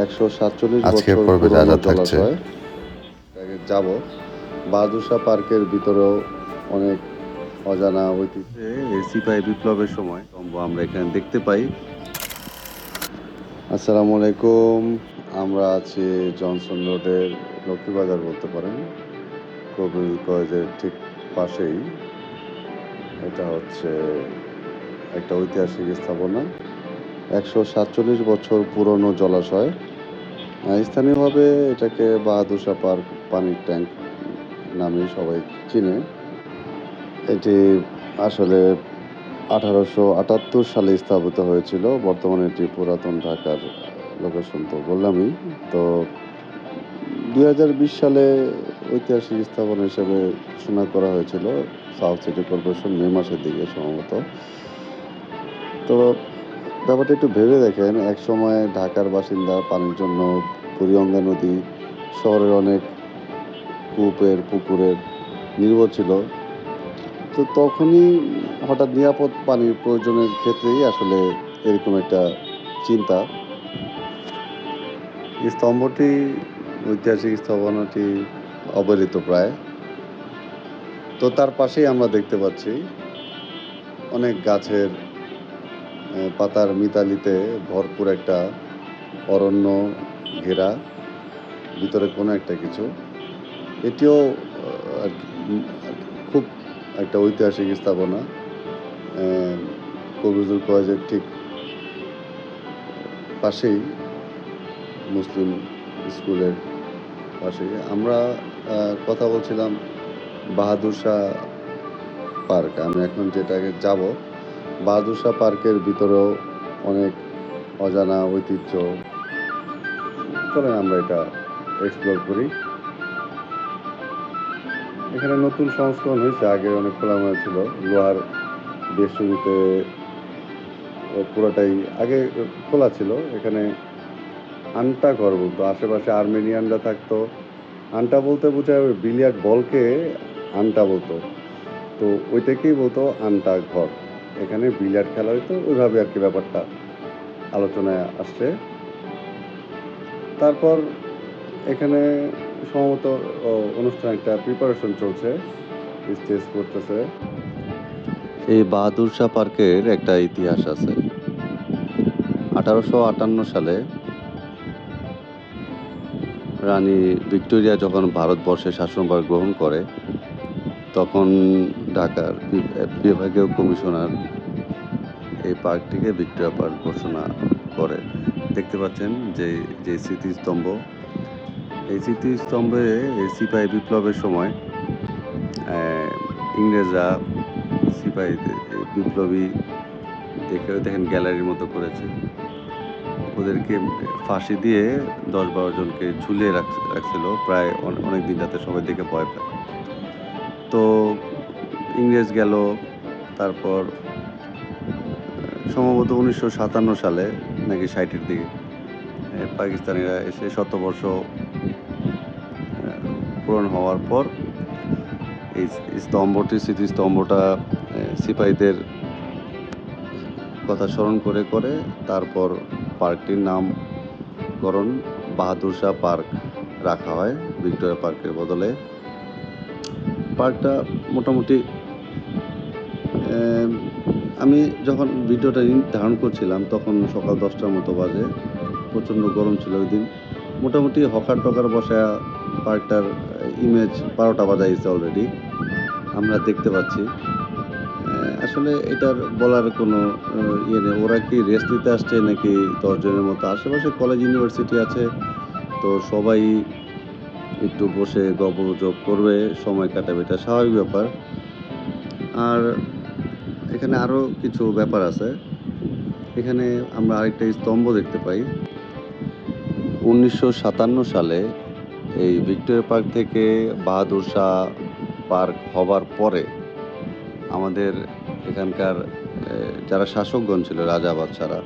147 আজকের বছর পর্বে যা পুরনো যা থাকছে জলাশয় যাব। বাহাদুর শাহ পার্কের ভিতরেও অনেক অজানা ঐতিহ্য। এই সিপাহী বিপ্লবের সময় আমরা এখানে দেখতে পাই। আসসালামু আলাইকুম। আমরা আছি জনসন রোডের লক্ষ্মীবাজার বলতে পারেন, কবির কলেজের ঠিক পাশেই। এটা হচ্ছে একটা ঐতিহাসিক স্থাপনা, 147 বছর পুরনো জলাশয়। স্থানীয়ভাবে এটাকে বাহাদুর শাহ পার্ক পানির ট্যাঙ্ক নামে সবাই চিনে। এটি আসলে 1878 সালে স্থাপিত হয়েছিল। বর্তমানে এটি পুরাতন ঢাকার লোকেশন তো বললামই। তো 2020 সালে ঐতিহাসিক স্থাপনা হিসেবে ঘোষণা করা হয়েছিল সাউথ সিটি কর্পোরেশন মে মাসের দিকে সম্ভবত। তো ব্যাপারটা একটু ভেবে দেখেন, একসময় ঢাকার বাসিন্দা পানির জন্য বুড়িগঙ্গা নদী, শহরের অনেক কূপের পুকুরের নির্ভর ছিল। তো তখনই হঠাৎ নিরাপদ পানির প্রয়োজনের ক্ষেত্রেই আসলে এরকম একটা চিন্তা। এই স্তম্ভটি, ঐতিহাসিক স্থাপনাটি অবহেলিত প্রায়। তো তার পাশেই আমরা দেখতে পাচ্ছি অনেক গাছের পাতার মিতালিতে ভরপুর একটা অরণ্য ঘেরা, ভিতরে কোনো একটা কিছু। এটিও আর কি খুব একটা ঐতিহাসিক স্থাপনা। কবিরজুল কলেজের ঠিক পাশেই, মুসলিম স্কুলের পাশেই আমরা কথা বলছিলাম বাহাদুর শাহ পার্ক। আমি এখন যেটাকে যাব, বাহাদুর শাহ পার্কের ভিতরেও অনেক অজানা ঐতিহ্য। চলেন আমরা এটা এক্সপ্লোর করি। এখানে নতুন সংস্করণ হয়েছে, আগে অনেক খোলামেলা ছিল, লোহার বেষ্টনীতে পুরোটাই আগে খোলা ছিল। এখানে আন্টা ঘর বলতো, আশেপাশে আর্মেনিয়ানরা থাকতো। আন্টা বলতে বোঝায় ওই বিলিয়ার্ড বলকে আন্টা বলতো, তো ওইটাকেই বলতো আন্টা ঘর। এখানে বিলিয়ার্ড খেলা হইতো, ওইভাবে আর কি ব্যাপারটা আলোচনায় আসছে। তারপর এখানে সম্ভবত অনুষ্ঠান একটা প্রিপারেশন চলছে, স্টেজ করতেছে। এই বাহাদুর শাহ পার্কের একটা ইতিহাস আছে। 1858 সালে রানী ভিক্টোরিয়া যখন ভারতবর্ষে শাসনভার গ্রহণ করে, তখন ঢাকার বিভাগীয় কমিশনার এই পার্কটিকে ভিক্টোরিয়া পার্ক ঘোষণা করে। দেখতে পাচ্ছেন যে যে স্মৃতিস্তম্ভ, এই স্মৃতিস্তম্ভে এই সিপাহী বিপ্লবের সময় ইংরেজরা সিপাহীদের বিপ্লবী দেখেন গ্যালারির মতো করেছে। ওদেরকে ফাঁসি দিয়ে 10-12 জনকে ঝুলিয়ে রাখছিল প্রায় অনেক দিন, যাতে সবাই দেখে ভয় পায়। তো ইংরেজ গেল, তারপর সম্ভবত 1957 সালে নাকি 60-এর দিকে পাকিস্তানিরা এসে শতবর্ষ পূরণ হওয়ার পর এই স্তম্ভটি, স্মৃতিস্তম্ভটা সিপাহীদের কথা স্মরণ করে করে তারপর পার্কটির নামকরণ বাহাদুর শাহ পার্ক রাখা হয় ভিক্টোরিয়া পার্কের বদলে। পার্কটা মোটামুটি, আমি যখন ভিডিওটা ধারণ করছিলাম তখন সকাল 10টার মতো বাজে, প্রচণ্ড গরম ছিল ওই দিন। মোটামুটি হকার টকার বসায়া পার্কটার ইমেজ 12টা বাজাইছে অলরেডি, আমরা দেখতে পাচ্ছি। আসলে এটার বলার কোনো ইয়ে নেই, ওরা কি রেস্ট নিতে আসছে নাকি 10 জনের মতো। আশেপাশে কলেজ ইউনিভার্সিটি আছে, তো সবাই একটু বসে গল্পগুজব করবে, সময় কাটাবে, এটা স্বাভাবিক ব্যাপার। আর এখানে আরও কিছু ব্যাপার আছে। এখানে আমরা আরেকটা স্তম্ভ দেখতে পাই। 1957 সালে এই ভিক্টোরিয়া পার্ক থেকে বাহাদুর শাহ পার্ক হবার পরে আমাদের এখানকার যারা শাসকগণ ছিল, রাজা বাদশারা,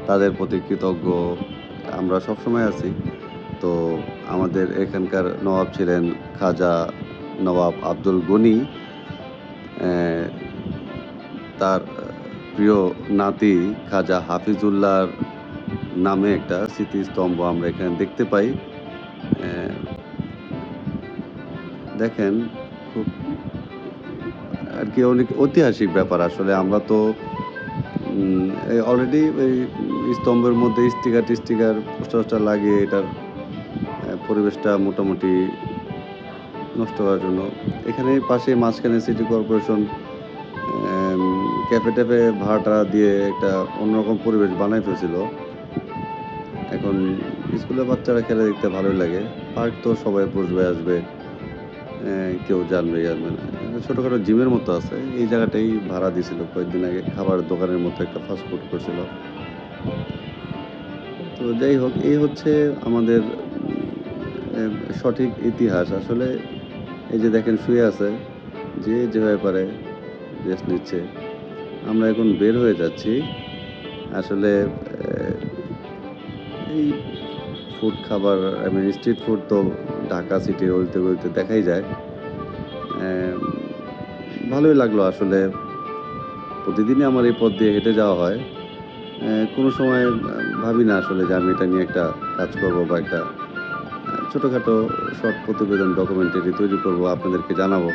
তাদের প্রতি কৃতজ্ঞ আমরা সবসময় আছি। তো আমাদের এখানকার নবাব ছিলেন খাজা নবাব আব্দুল গনি। তার প্রিয় নাতি খাজা হাফিজুল্লাহর নামে একটা স্মৃতিস্তম্ভ আমরা এখানে দেখতে পাই। অ্যা দেখেন খুব আরকি অনেক ঐতিহাসিক ব্যাপার আসলে আমরা তো অলরেডি ওই স্তম্ভের মধ্যে স্টিকার-টিস্টিকার, পোস্টার-টোস্টার লাগিয়ে এটার পরিবেশটা মোটামুটি নষ্ট করার জন্য এখানে পাশে মাঝখানে সিটি কর্পোরেশন অ্যাম ক্যাফে-ট্যাফে ভাড়া-টাড়া দিয়ে একটা অন্যরকম পরিবেশ বানায় ফেলছিল। এখন স্কুলের বাচ্চারা খেলা দেখতে ভালোই লাগে। পার্ক তো সবাই বসবে, আসবে। কেউ জানবে না। ছোটখাটো জিমের মতো আছে। এই জায়গাটাই ভাড়া দিছিল কয়েকদিন আগে। খাবারের দোকানের মতো একটা ফাস্ট ফুড করছিল। তো যাই হোক, এই হচ্ছে আমাদের সঠিক ইতিহাস। আসলে এই যে দেখেন শুয়ে আছে, যে যেভাবে পারে রেস্ট নিচ্ছে। আমরা এখন বের হয়ে যাচ্ছি। আসলে এই ফুড খাবার স্ট্রিট ফুড তো ঢাকা সিটির অলিতে গলিতে দেখাই যায়। অ্যাম ভালোই লাগলো আসলে। প্রতিদিনই আমার এই পথ দিয়ে হেঁটে যাওয়া হয়। কোনো সময় ভাবি না আসলে যে আমি এটা নিয়ে একটা কাজ করব বা একটা ছোটখাটো শর্ট প্রতিবেদন ডকুমেন্টারি তৈরি করব, আপনাদেরকে জানাবো।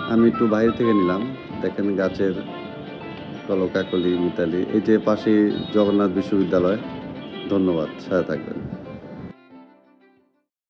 আমি একটু বাইরে থেকে নিলাম। দেখেন গাছের কলকাকলি, মিতালি। এই যে পাশেই জগন্নাথ বিশ্ববিদ্যালয়। ধন্যবাদ। সাথে থাকবেন।